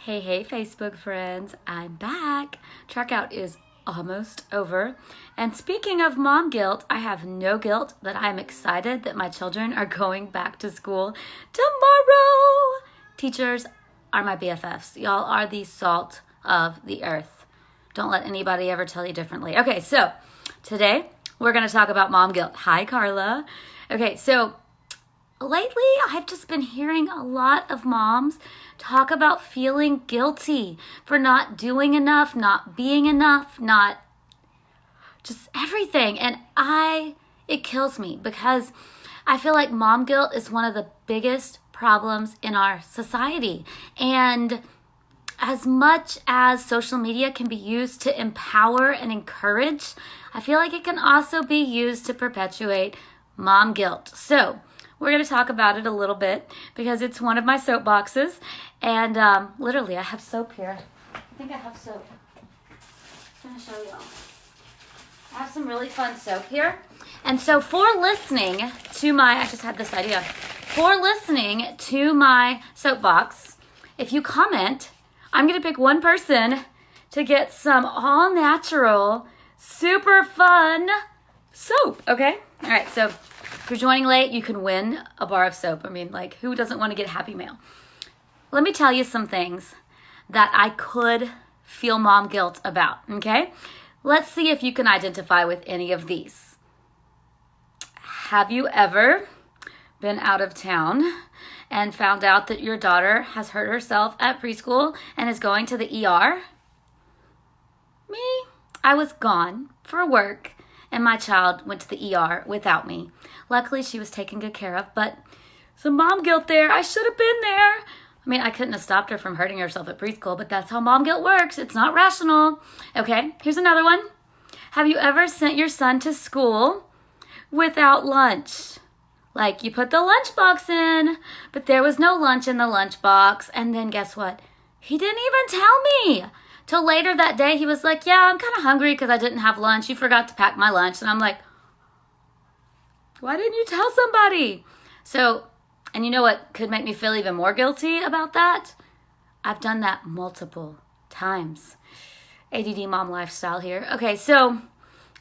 Hey, hey, Facebook friends, I'm back. Track out is almost over. And speaking of mom guilt, I have no guilt that I'm excited that my children are going back to school tomorrow. Teachers are my BFFs. Y'all are the salt of the earth. Don't let anybody ever tell you differently. Okay, so today we're going to talk about mom guilt. Hi, Carla. Okay, so lately I've just been hearing a lot of moms talk about feeling guilty for not doing enough, not being enough, not just everything. And it kills me because I feel like mom guilt is one of the biggest problems in our society. And as much as social media can be used to empower and encourage, I feel like it can also be used to perpetuate mom guilt. So we're going to talk about it a little bit because it's one of my soapboxes. And literally, I have soap here. I think I have soap. I'm going to show y'all. I have some really fun soap here. And so for listening to I just had this idea. For listening to my soapbox, if you comment, I'm going to pick one person to get some all-natural, super fun soap, okay? All right, so if you're joining late, you can win a bar of soap. I mean, like, who doesn't want to get Happy Mail? Let me tell you some things that I could feel mom guilt about, okay? Let's see if you can identify with any of these. Have you ever been out of town and found out that your daughter has hurt herself at preschool and is going to the ER? Me, I was gone for work and my child went to the ER without me. Luckily, she was taken good care of, but some mom guilt there. I should have been there. I mean, I couldn't have stopped her from hurting herself at preschool, but that's how mom guilt works. It's not rational. Okay, here's another one. Have you ever sent your son to school without lunch? Like, you put the lunchbox in, but there was no lunch in the lunchbox. And then guess what? He didn't even tell me. Till later that day, he was like, yeah, I'm kind of hungry because I didn't have lunch. You forgot to pack my lunch. And I'm like, why didn't you tell somebody? So, and you know what could make me feel even more guilty about that? I've done that multiple times. ADD mom lifestyle here. Okay, so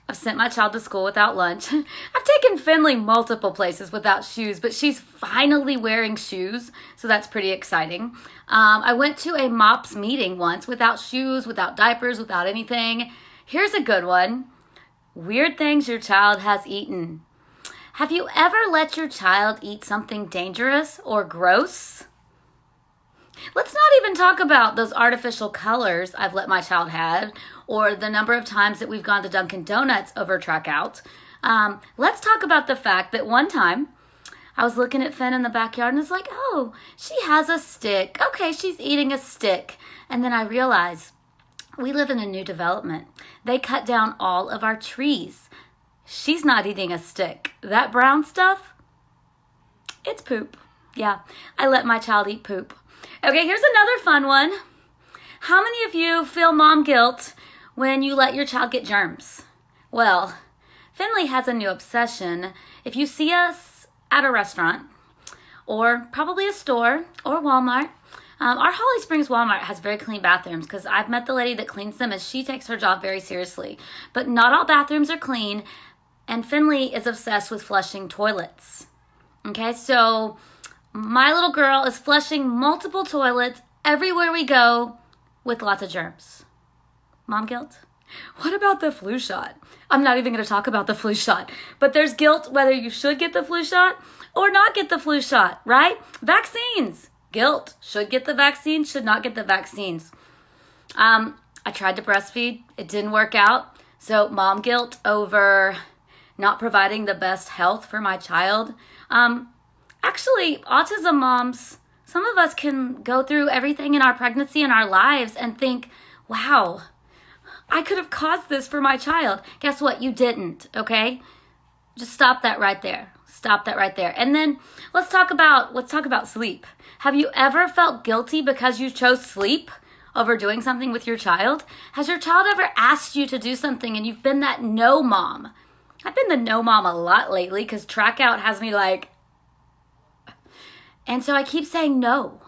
I've sent my child to school without lunch. I've taken Finley multiple places without shoes, but she's finally wearing shoes, so that's pretty exciting. I went to a MOPS meeting once without shoes, without diapers, without anything. Here's a good one. Weird things your child has eaten. Have you ever let your child eat something dangerous or gross? Let's not even talk about those artificial colors I've let my child have or the number of times that we've gone to Dunkin' Donuts over track out. Let's talk about the fact that one time I was looking at Finn in the backyard and it's like, oh, she has a stick. Okay, she's eating a stick. And then I realized we live in a new development. They cut down all of our trees. She's not eating a stick. That brown stuff, it's poop. Yeah, I let my child eat poop. Okay, here's another fun one. How many of you feel mom guilt when you let your child get germs? Well, Finley has a new obsession. If you see us at a restaurant or probably a store or Walmart, our Holly Springs Walmart has very clean bathrooms because I've met the lady that cleans them and she takes her job very seriously. But not all bathrooms are clean. And Finley is obsessed with flushing toilets. Okay, so my little girl is flushing multiple toilets everywhere we go with lots of germs. Mom guilt? What about the flu shot? I'm not even going to talk about the flu shot. But there's guilt whether you should get the flu shot or not get the flu shot, right? Vaccines. Guilt. Should get the vaccine, should not get the vaccines. I tried to breastfeed. It didn't work out. So mom guilt over not providing the best health for my child. Actually, autism moms, some of us can go through everything in our pregnancy and our lives and think, wow, I could have caused this for my child. Guess what? You didn't, okay? Just stop that right there. Stop that right there. And then let's talk about sleep. Have you ever felt guilty because you chose sleep over doing something with your child? Has your child ever asked you to do something and you've been that no mom? I've been the no mom a lot lately because track out has me like, and so I keep saying no.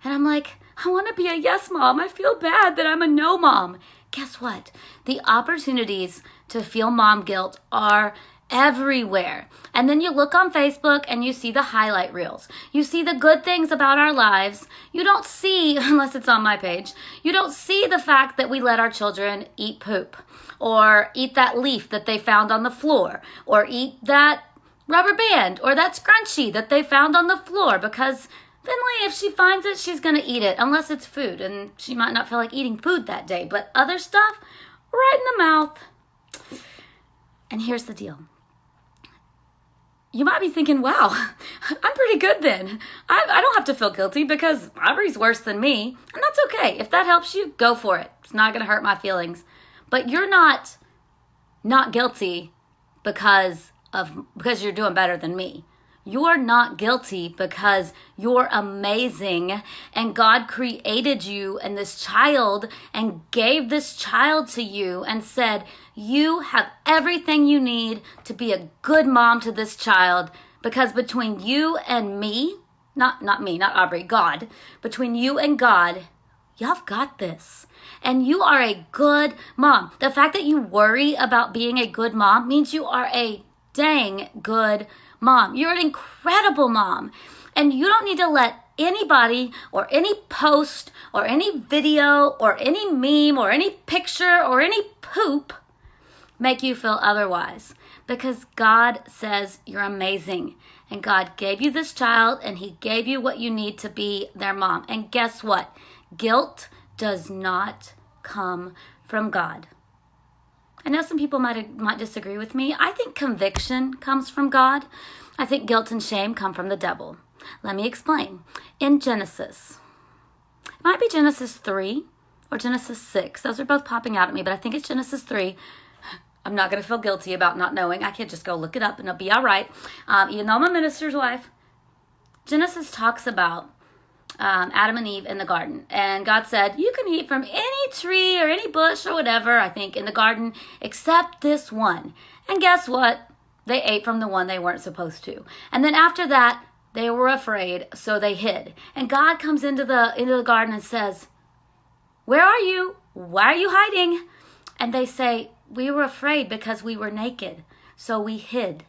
And I'm like, I want to be a yes mom. I feel bad that I'm a no mom. Guess what? The opportunities to feel mom guilt are everywhere. And then you look on Facebook and you see the highlight reels. You see the good things about our lives. You don't see, unless it's on my page, you don't see the fact that we let our children eat poop or eat that leaf that they found on the floor or eat that rubber band or that scrunchie that they found on the floor, because Finley, if she finds it, she's going to eat it, unless it's food, and she might not feel like eating food that day. But other stuff, right in the mouth. And here's the deal. You might be thinking, wow, I'm pretty good then. I don't have to feel guilty because Aubrey's worse than me. And that's okay. If that helps you, go for it. It's not going to hurt my feelings. But you're not guilty because you're doing better than me. You're not guilty because you're amazing and God created you and this child and gave this child to you and said, you have everything you need to be a good mom to this child, because between you and me, not me, not Aubrey, God, between you and God, y'all got this. And you are a good mom. The fact that you worry about being a good mom means you are a dang good mom. You're an incredible mom. And you don't need to let anybody or any post or any video or any meme or any picture or any poop make you feel otherwise. Because God says you're amazing. And God gave you this child and he gave you what you need to be their mom. And guess what? Guilt does not come from God. I know some people might disagree with me. I think conviction comes from God. I think guilt and shame come from the devil. Let me explain. In Genesis, it might be Genesis 3 or Genesis 6. Those are both popping out at me, but I think it's Genesis 3. I'm not going to feel guilty about not knowing. I can just go look it up and it'll be all right. Even though I'm a minister's wife, Genesis talks about Adam and Eve in the garden. And God said, you can eat from any tree or any bush or whatever, I think, in the garden, except this one. And guess what? They ate from the one they weren't supposed to. And then after that, they were afraid, so they hid. And God comes into the garden and says, where are you? Why are you hiding? And they say, we were afraid because we were naked, so we hid.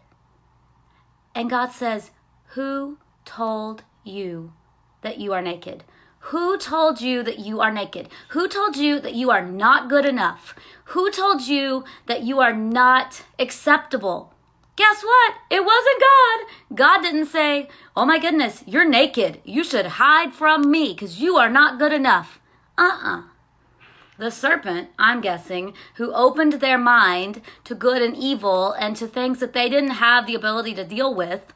And God says, who told you that you are naked? Who told you that you are naked? Who told you that you are not good enough? Who told you that you are not acceptable? Guess what? It wasn't God. God didn't say, oh my goodness, you're naked. You should hide from me because you are not good enough. The serpent, I'm guessing, who opened their mind to good and evil and to things that they didn't have the ability to deal with,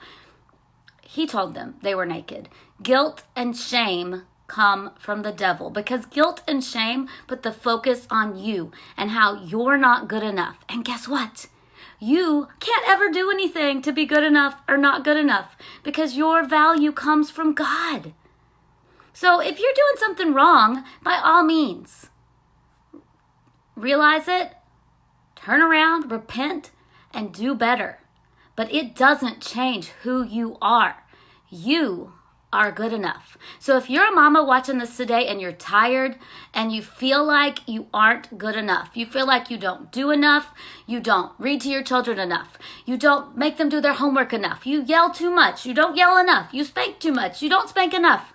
he told them they were naked. Guilt and shame come from the devil, because guilt and shame put the focus on you and how you're not good enough. And guess what? You can't ever do anything to be good enough or not good enough, because your value comes from God. So if you're doing something wrong, by all means, realize it, turn around, repent, and do better. But it doesn't change who you are. You are good enough. So if you're a mama watching this today and you're tired and you feel like you aren't good enough, you feel like you don't do enough, you don't read to your children enough, you don't make them do their homework enough, you yell too much, you don't yell enough, you spank too much, you don't spank enough,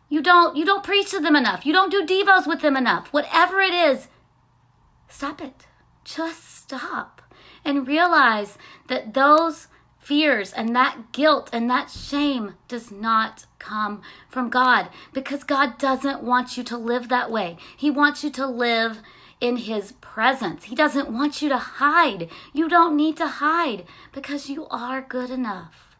you don't preach to them enough, you don't do devos with them enough, whatever it is, stop it. Just stop and realize that those fears and that guilt and that shame does not come from God, because God doesn't want you to live that way. He wants you to live in his presence. He doesn't want you to hide. You don't need to hide, because you are good enough.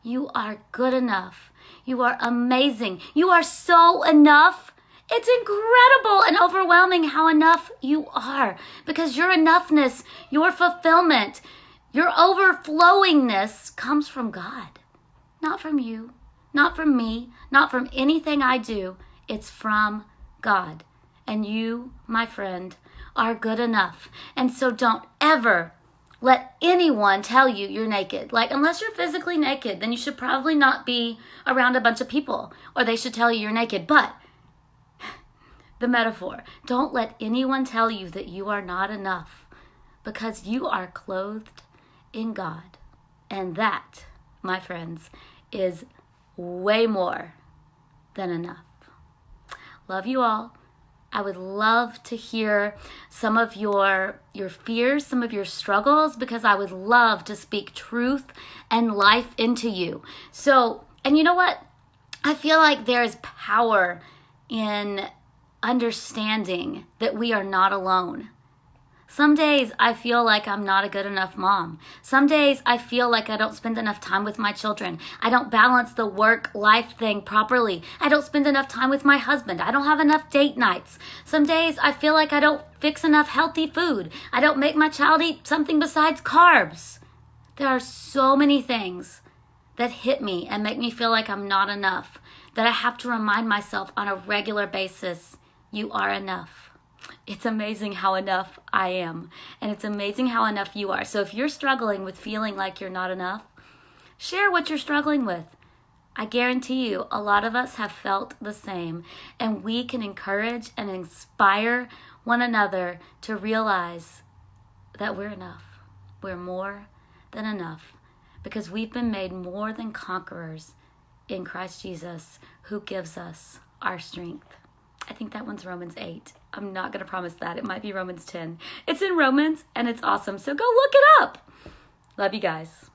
You are good enough. You are amazing. You are so enough. It's incredible and overwhelming how enough you are, because your enoughness, your fulfillment, your overflowingness comes from God, not from you, not from me, not from anything I do. It's from God. And you, my friend, are good enough. And so don't ever let anyone tell you you're naked. Like, unless you're physically naked, then you should probably not be around a bunch of people, or they should tell you you're naked. But the metaphor, don't let anyone tell you that you are not enough, because you are clothed in God. And that, my friends, is way more than enough. Love you all. I would love to hear some of your fears, some of your struggles, because I would love to speak truth and life into you. So, and you know what? I feel like there is power in understanding that we are not alone. Some days I feel like I'm not a good enough mom. Some days I feel like I don't spend enough time with my children. I don't balance the work-life thing properly. I don't spend enough time with my husband. I don't have enough date nights. Some days I feel like I don't fix enough healthy food. I don't make my child eat something besides carbs. There are so many things that hit me and make me feel like I'm not enough, that I have to remind myself on a regular basis, you are enough. It's amazing how enough I am, and it's amazing how enough you are. So if you're struggling with feeling like you're not enough, share what you're struggling with. I guarantee you, a lot of us have felt the same, and we can encourage and inspire one another to realize that we're enough. We're more than enough, because we've been made more than conquerors in Christ Jesus, who gives us our strength. I think that one's Romans 8. I'm not going to promise that. It might be Romans 10. It's in Romans, and it's awesome. So go look it up. Love you guys.